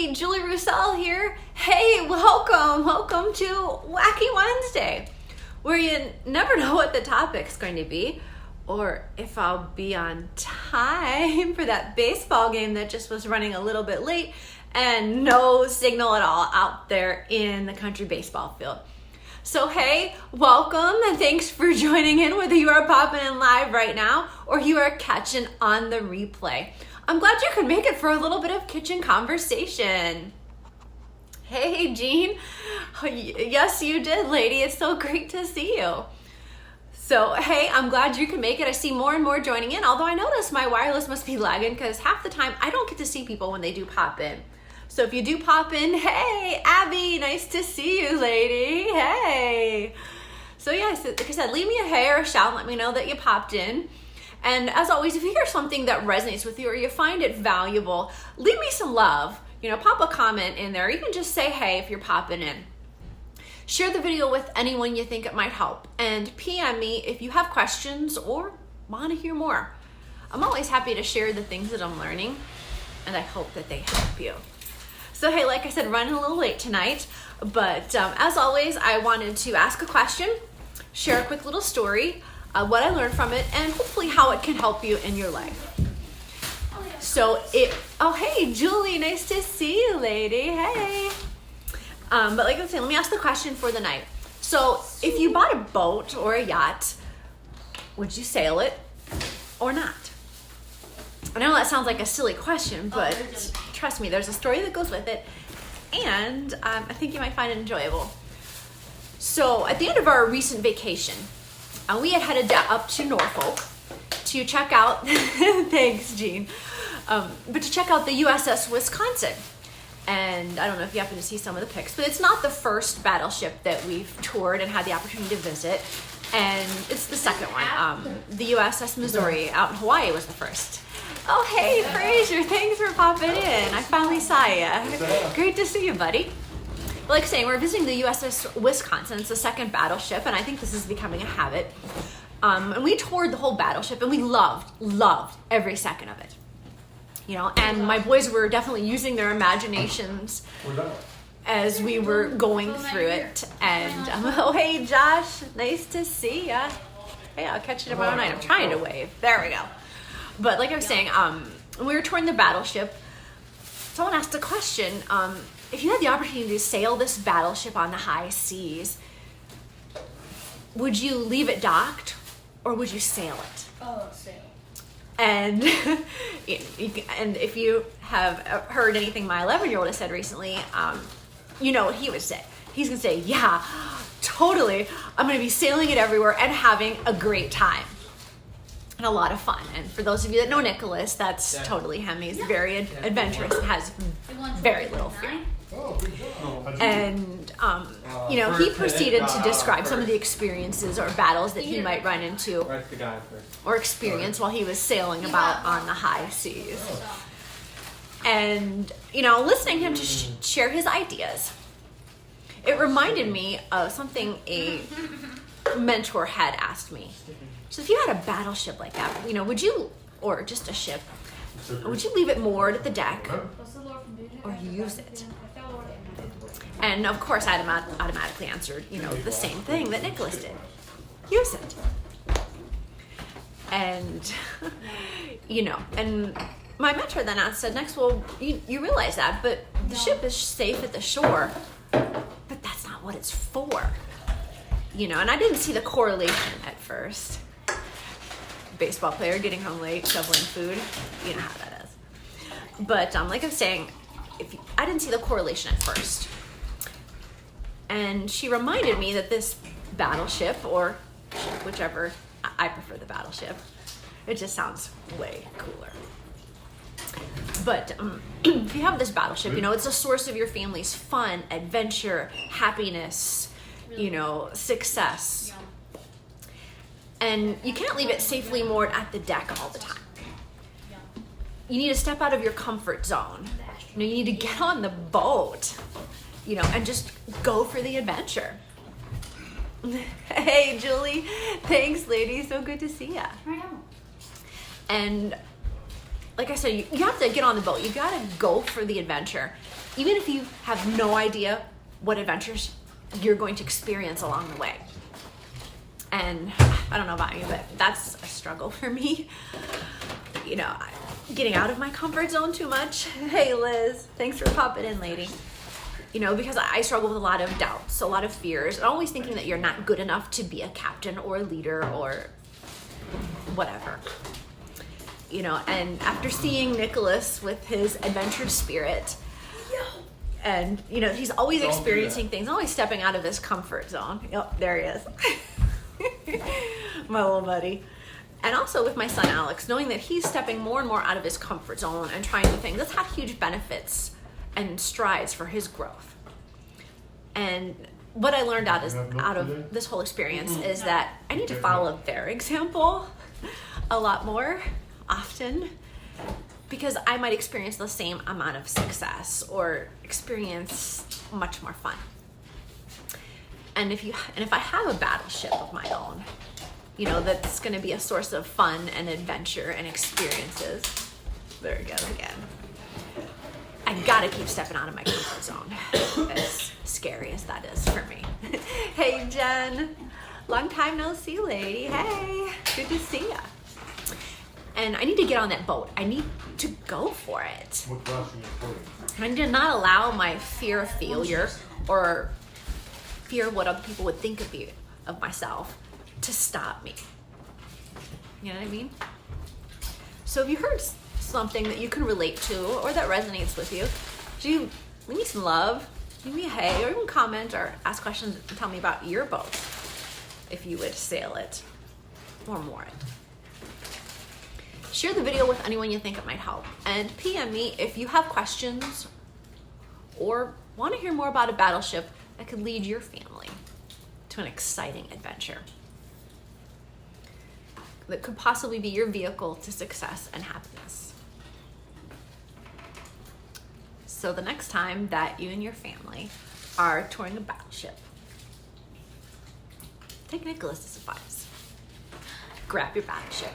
Hey, Julie Roussel here. Hey, welcome to Wacky Wednesday, where you never know what the topic's going to be, or if I'll be on time for that baseball game that just was running a little bit late and no signal at all out there in the country baseball field. So hey, welcome and thanks for joining in, whether you are popping in live right now or you are catching on the replay. I'm glad you could make it for a little bit of kitchen conversation. Hey, Jean. Yes, you did, lady. It's so great to see you. So, hey, I'm glad you could make it. I see more and more joining in, although I notice my wireless must be lagging because half the time I don't get to see people when they do pop in. So if you do pop in, hey, Abby, nice to see you, lady. Hey. So yes, like I said, leave me a hey or a shout and let me know that you popped in. And as always, if you hear something that resonates with you or you find it valuable, leave me some love. Pop a comment in there. Even just say hey if you're popping in. Share the video with anyone you think it might help. And PM me if you have questions or want to hear more. I'm always happy to share the things that I'm learning, and I hope that they help you. So hey, like I said, running a little late tonight, but as always, I wanted to ask a question, share a quick little story, what I learned from it, and hopefully how it can help you in your life. Oh hey, Julie, nice to see you, lady. Hey. But like I was saying, let me ask the question for the night. So if you bought a boat or a yacht, would you sail it or not? I know that sounds like a silly question, but trust me, there's a story that goes with it, and I think you might find it enjoyable. So at the end of our recent vacation, we had headed up to Norfolk to check out, thanks, Jean, but to check out the USS Wisconsin. And I don't know if you happen to see some of the pics, but it's not the first battleship that we've toured and had the opportunity to visit, and it's the second one. The USS Missouri out in Hawaii was the first. Oh, hey, Fraser, thanks for popping in. I finally saw you. Great to see you, buddy. Like saying, we're visiting the USS Wisconsin. It's the second battleship, and I think this is becoming a habit. And we toured the whole battleship, and we loved every second of it. And my boys were definitely using their imaginations as we were going through it. And, oh, hey, Josh, nice to see ya. Hey, I'll catch you tomorrow night. I'm trying to wave. There we go. But like I was saying, we were touring the battleship. Someone asked a question, if you had the opportunity to sail this battleship on the high seas, would you leave it docked or would you sail it? Oh, sail. And and if you have heard anything my 11-year-old has said recently, you know what he would say. He's going to say, yeah, totally. I'm going to be sailing it everywhere and having a great time. And a lot of fun. And for those of you that know Nicholas, that's totally him. He's very adventurous and has very little fear. And, he proceeded to describe some of the experiences or battles that he might run into or experience while he was sailing about on the high seas. And, listening to him to share his ideas, it reminded me of something a mentor had asked me. So if you had a battleship like that, would you, or just a ship, would you leave it moored at the deck or use it? And of course I automatically answered, the same thing that Nicholas did. Use it. And, and my mentor then said next, well, you realize that, but the ship is safe at the shore, but that's not what it's for. And I didn't see the correlation at first. Baseball player getting home late, shoveling food, you know how that is. But like I was saying, I didn't see the correlation at first. And she reminded me that this battleship, or whichever, I prefer the battleship. It just sounds way cooler. But if you have this battleship, it's a source of your family's fun, adventure, happiness, success. And you can't leave it safely moored at the deck all the time. You need to step out of your comfort zone. You need to get on the boat, and just go for the adventure. Hey, Julie. Thanks, lady. So good to see ya. And like I said, you have to get on the boat. You got to go for the adventure. even if you have no idea what adventures you're going to experience along the way. And I don't know about you, but that's a struggle for me. You know, getting out of my comfort zone too much. Hey Liz, thanks for popping in, lady. You know, because I struggle with a lot of doubts, a lot of fears, and always thinking that you're not good enough to be a captain or a leader or whatever. You know, and after seeing Nicholas with his adventure spirit, and you know, he's always experiencing things, always stepping out of his comfort zone. Yep, there he is. My little buddy. And also with my son Alex, knowing that he's stepping more and more out of his comfort zone and trying new things, that's had huge benefits and strides for his growth. And what I learned out of this whole experience is that I need to follow their example a lot more often, because I might experience the same amount of success or experience much more fun. And if I have a battleship of my own, you know, that's going to be a source of fun and adventure and experiences. There it goes again. I gotta keep stepping out of my comfort zone, as scary as that is for me. Hey Jen, long time no see, lady. Hey, good to see ya. And I need to get on that boat. I need to go for it. What class are you recording? I need to not allow my fear of failure or fear of what other people would think of myself to stop me. You know what I mean? So if you heard something that you can relate to or that resonates with you, do leave me some love, give me a hey, or even comment or ask questions and tell me about your boat, if you would sail it or moor it. Share the video with anyone you think it might help, and PM me if you have questions or want to hear more about a battleship that could lead your family to an exciting adventure that could possibly be your vehicle to success and happiness. So the next time that you and your family are touring a battleship, take Nicholas's advice. Grab your battleship.